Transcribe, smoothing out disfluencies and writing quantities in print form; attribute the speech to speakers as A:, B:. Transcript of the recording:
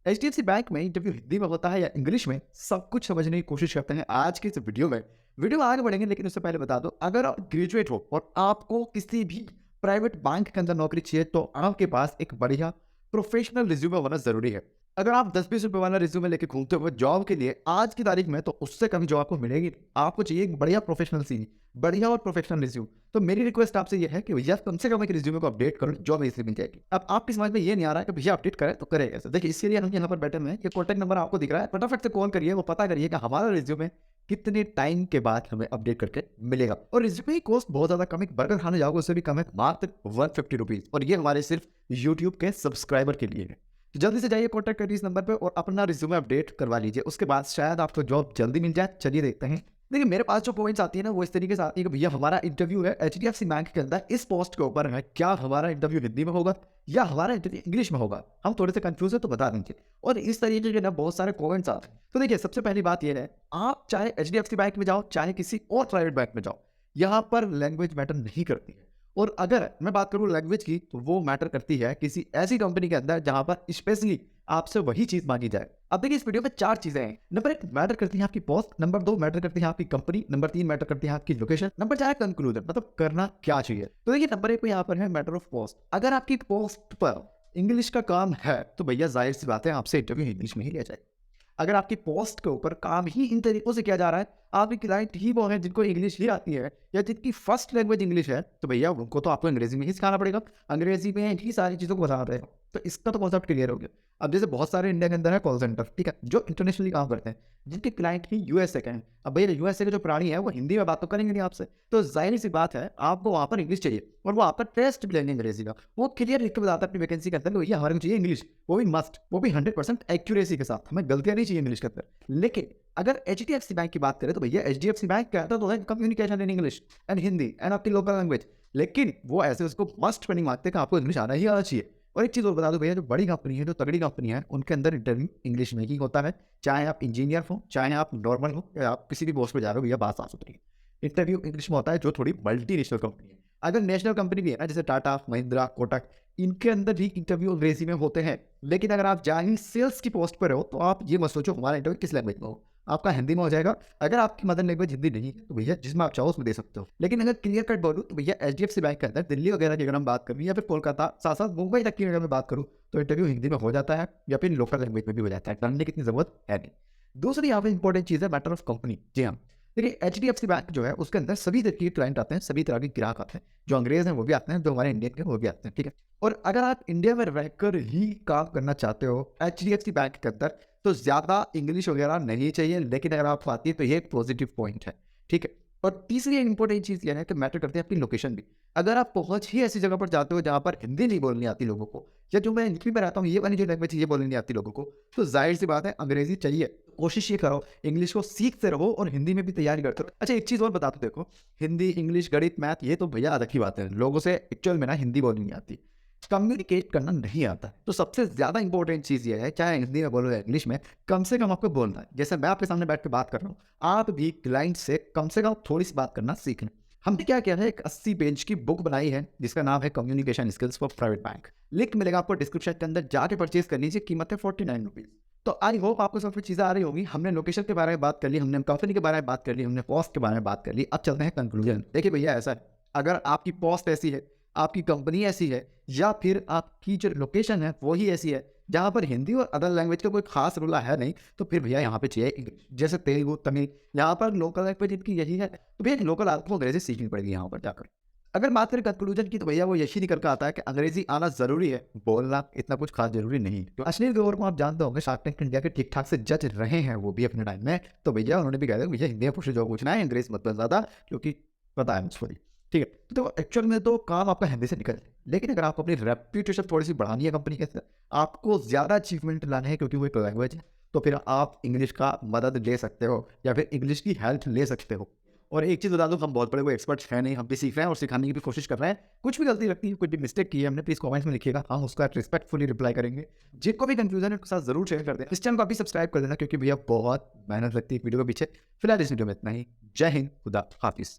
A: HDFC bank में interview Hindi में होता है या इंग्लिश में, सब कुछ समझने की कोशिश करते हैं आज के इस वीडियो में आगे बढ़ेंगे। लेकिन उससे पहले बता दो, अगर आप ग्रेजुएट हो और आपको किसी भी प्राइवेट बैंक के अंदर नौकरी चाहिए तो आपके पास एक बढ़िया प्रोफेशनल रिज्यूमे होना जरूरी है। अगर आप 10-20 रुपए वाला रिज्यूमे लेके घूमते हो जॉब के लिए आज की तारीख में, तो उससे कभी जॉब आपको मिलेगी नहीं। आपको चाहिए एक बढ़िया प्रोफेशनल सीवी, बढ़िया और प्रोफेशनल रिज्यूम। तो मेरी रिक्वेस्ट आपसे ये है कि भैया कम से कम एक रिज्यूमे को अपडेट करो, जॉब इजीली मिल जाएगी। अब आपकी समझ में ये नहीं आ रहा है कि भैया अपडेट करें तो करें कैसे। देखिए, इसके लिए हम यहाँ पर बैठे हुए हैं, ये कॉन्टैक्ट नंबर आपको दिख रहा है, फटाफट से कॉल करिए, वो पता करिए कि हमारा रिज्यूमे कितने टाइम के बाद हमें अपडेट करके मिलेगा। और रिज्यूमे की कॉस्ट बहुत ज्यादा कम है, बर्गर खाने जाओगे उससे भी कम है, मात्र 150 रुपीज। और ये हमारे सिर्फ यूट्यूब के सब्सक्राइबर के लिए है। तो जल्दी से जाइए, कॉन्टैक्ट करिए इस नंबर पे और अपना रिज्यूमे अपडेट करवा लीजिए। उसके बाद शायद आपको जॉब जल्दी मिल जाए। चलिए देखते हैं। देखिए, मेरे पास जो पॉइंट्स आती है ना, वो इस तरीके से आती है कि भैया हमारा इंटरव्यू है एचडीएफसी बैंक के अंदर, इस पोस्ट के ऊपर है, क्या हमारा इंटरव्यू हिंदी में होगा या हमारा इंटरव्यू इंग्लिश में होगा। हम थोड़े से कंफ्यूज है तो बता देंगे। और इस तरीके के ना बहुत सारे कमेंट्स आते हैं। तो देखिए, सबसे पहली बात यह है, आप चाहे एचडीएफसी बैंक में जाओ चाहे किसी और प्राइवेट बैंक में जाओ, यहाँ पर लैंग्वेज मैटर नहीं करती है। और अगर मैं बात करूं लैंग्वेज की, तो वो मैटर करती है किसी ऐसी कंपनी के अंदर जहां पर स्पेशली आपसे वही चीज मांगी जाए। अब देखिए, इस वीडियो में 4 चीजें हैं। नंबर 1 मैटर करती है आपकी पोस्ट, नंबर 2 मैटर करती है आपकी कंपनी, नंबर 3 मैटर करती है आपकी लोकेशन, नंबर 4 कंक्लूजन, मतलब करना क्या चाहिए। तो देखिए, नंबर 1 पे यहाँ पर है मैटर ऑफ पोस्ट। अगर आपकी पोस्ट पर इंग्लिश का काम है तो भैया जाहिर सी बात है आपसे इंटरव्यू इंग्लिश में ही लिया जाए। अगर आपकी पोस्ट के ऊपर काम ही इन तरीकों से किया जा रहा है, आपके क्लाइंट ही वो है जिनको इंग्लिश ही आती है या जिनकी फर्स्ट लैंग्वेज इंग्लिश है, तो भैया उनको तो आपको अंग्रेजी में ही सिखाना पड़ेगा, अंग्रेजी में ही सारी चीज़ों को बताना पड़ेगा। तो इसका तो कॉन्सेप्ट क्लियर हो गया। अब जैसे बहुत सारे इंडिया के अंदर है कॉल सेंटर, ठीक है, जो इंटरनेशनली काम करते हैं, जिनके क्लाइंट ही यूएसए के हैं। अब भैया यूएसए के जो प्राणी है वो हिंदी में बात तो करेंगे नहीं आपसे, तो जाहिर सी बात है आपको वहाँ पर इंग्लिश चाहिए। और वो आपका टेस्ट भी लेंगे अंग्रेजी का, वो क्लियर लिख के बताता है अपनी वैकेंसी के अंदर, भैया हमारे को चाहिए इंग्लिश, वो भी मस्ट, वो भी 100% एक्यूरेसी के साथ, हमें गलतियां नहीं चाहिए इंग्लिश के अंदर। लेकिन अगर एचडीएफसी बैंक की बात करें तो भैया एचडीएफसी बैंक कहता तो है communication in English and Hindi and आपकी लोकल लैंग्वेज, लेकिन वो ऐसे उसको मस्ट ट्रेनिंग मांगते हैं कि आपको इंग्लिश आना ही आना चाहिए। और एक चीज़ और बता दो भैया, जो बड़ी कंपनी है, जो तगड़ी कंपनी है, उनके अंदर इंटरव्यू इंग्लिश में ही होता है। चाहे आप इंजीनियर हो, चाहे आप नॉर्मल हो, या आप किसी भी पोस्ट पर जा रहे हो, भैया बात साफ सुथरी है, इंटरव्यू इंग्लिश में होता है। जो थोड़ी मल्टी नेशनल कंपनी है, अगर नेशनल कंपनी भी है ना, जैसे टाटा, महिंद्रा, कोटक, इनके अंदर भी इंटरव्यू अंग्रेजी में होते हैं। लेकिन अगर आप जाहिर सेल्स की पोस्ट पर हो तो आप ये मत सोचो हमारा इंटरव्यू किस लैंग्वेज में हो, आपका हिंदी में हो जाएगा। अगर आपकी मदर लैंग्वेज हिंदी नहीं है तो भैया जिसमें आप चाहो उसमें दे सकते हो। लेकिन अगर क्लियर कट बोलूँ तो भैया एचडीएफसी बैंक के अंदर दिल्ली वगैरह की अगर हम बात करूँ या फिर कोलकाता, साथ साथ मुंबई तक की अगर मैं बात करूँ, तो इंटरव्यू हिंदी में हो जाता है या फिर लोकल लैंग्वेज में भी हो जाता है, डरने की इतनी जरूरत है नहीं। दूसरी यहाँ पे इंपॉर्टेंट चीज़ है मैटर ऑफ कंपनी। जी हाँ, देखिए एचडीएफसी बैंक जो है उसके अंदर सभी तरह के क्लाइंट आते हैं, सभी तरह के ग्राहक आते हैं, जो अंग्रेज हैं वो भी आते हैं, जो हमारे इंडियन के वो भी आते हैं, ठीक है। और अगर आप इंडिया में रहकर ही काम करना चाहते हो एचडीएफसी बैंक के अंदर, तो ज़्यादा इंग्लिश वगैरह नहीं चाहिए। लेकिन अगर आपको आती है तो ये एक पॉजिटिव पॉइंट है, ठीक है। और तीसरी इंपॉर्टेंट चीज़ यह है कि मैटर करती है आपकी लोकेशन भी। अगर आप पहुंच ही ऐसी जगह पर जाते हो जहाँ पर हिंदी नहीं बोलनी आती लोगों को, या जो मैं यूपी में रहता हूँ ये वाली जो लैंग्वेज ये बोलनी नहीं आती लोगों को, तो जाहिर सी बात है अंग्रेजी चाहिए। कोशिश ये करो इंग्लिश को सीखते रहो और हिंदी में भी तैयारी करते रहो। अच्छा, एक चीज़ और बता दो, देखो हिंदी, इंग्लिश, गणित, मैथ, ये तो भैया अलग ही बात है, लोगों से एक्चुअल में ना हिंदी बोलनी नहीं आती, कम्युनिकेट करना नहीं आता। तो सबसे ज्यादा इंपॉर्टेंट चीज ये है, चाहे हिंदी में बोलो या इंग्लिश में, कम से कम आपको बोलना है। जैसे मैं आपके सामने बैठ के बात कर रहा हूँ, आप भी क्लाइंट से कम थोड़ी सी बात करना सीखना। हमने क्या किया है, एक 80 पेज की बुक बनाई है जिसका नाम है communication skills for private bank. Link मिलेगा आपको डिस्क्रिप्शन के अंदर, जाके परचेज कर लीजिए, कीमत है 49 रुपीज। तो आई होप आपको सब कुछ चीज़ें आ रही होगी। हमने लोकेशन के बारे में बात कर ली, हमने कंपनी के बारे में बात कर ली, हमने पोस्ट के बारे में बात कर ली। अब चलते हैं कंक्लूजन। देखिए भैया, ऐसा है, अगर आपकी पोस्ट ऐसी है, आपकी कंपनी ऐसी है, या फिर आपकी जो लोकेशन है वो ही ऐसी है जहाँ पर हिंदी और अदर लैंग्वेज का कोई खास रूल है नहीं, तो फिर भैया यहाँ पे चाहिए इंग्लिश। जैसे तेलुगु, तमिल, यहाँ पर लोकल लैंग्वेज इनकी यही है, तो भैया लोकल आपको अंग्रेजी सीखनी पड़ेगी यहाँ पर जाकर। अगर बात करें कंक्लूजन की, तो भैया वो यही निकल कर आता है कि अंग्रेजी आना जरूरी है, बोलना इतना कुछ खास जरूरी नहीं। तो अश्लील गौर को आप जानते होंगे, शार्क टैंक इंडिया के ठीक ठाक से जज रहे हैं वो भी अपने टाइम में, तो भैया उन्होंने भी कहा था भैया हिंदी में पूछे जो पूछना है, अंग्रेज मत ज्यादा, क्योंकि पता है मुझको, ठीक है। तो एक्चुअल में तो काम आपका हिंदी से निकल जाए। लेकिन अगर आपको अपनी रेप्यूटेशन थोड़ी सी बढ़ानी है कंपनी के अंदर, आपको ज़्यादा अचीवमेंट लाने हैं क्योंकि वो एक लैंग्वेज है, तो फिर आप इंग्लिश का मदद ले सकते हो या फिर इंग्लिश की हेल्प ले सकते हो। और एक चीज़ बता दूं, हम बहुत बड़े कोई एक्सपर्ट हैं नहीं, हम भी सीख रहे हैं और सिखाने की भी कोशिश कर रहे हैं। कुछ भी गलती लगती है, कुछ भी मिस्टेक की है हमने, प्लीज़ कमेंट्स में लिखिएगा, हम उसका रिस्पेक्टफुली रिप्लाई करेंगे। जिनको भी कंफ्यूजन है उसके साथ जरूर शेयर कर दें। इस चैनल को अभी सब्सक्राइब कर देना, क्योंकि भैया बहुत मेहनत लगती है वीडियो के पीछे। फिलहाल इस वीडियो में इतना ही। जय हिंद, खुदा हाफिज़।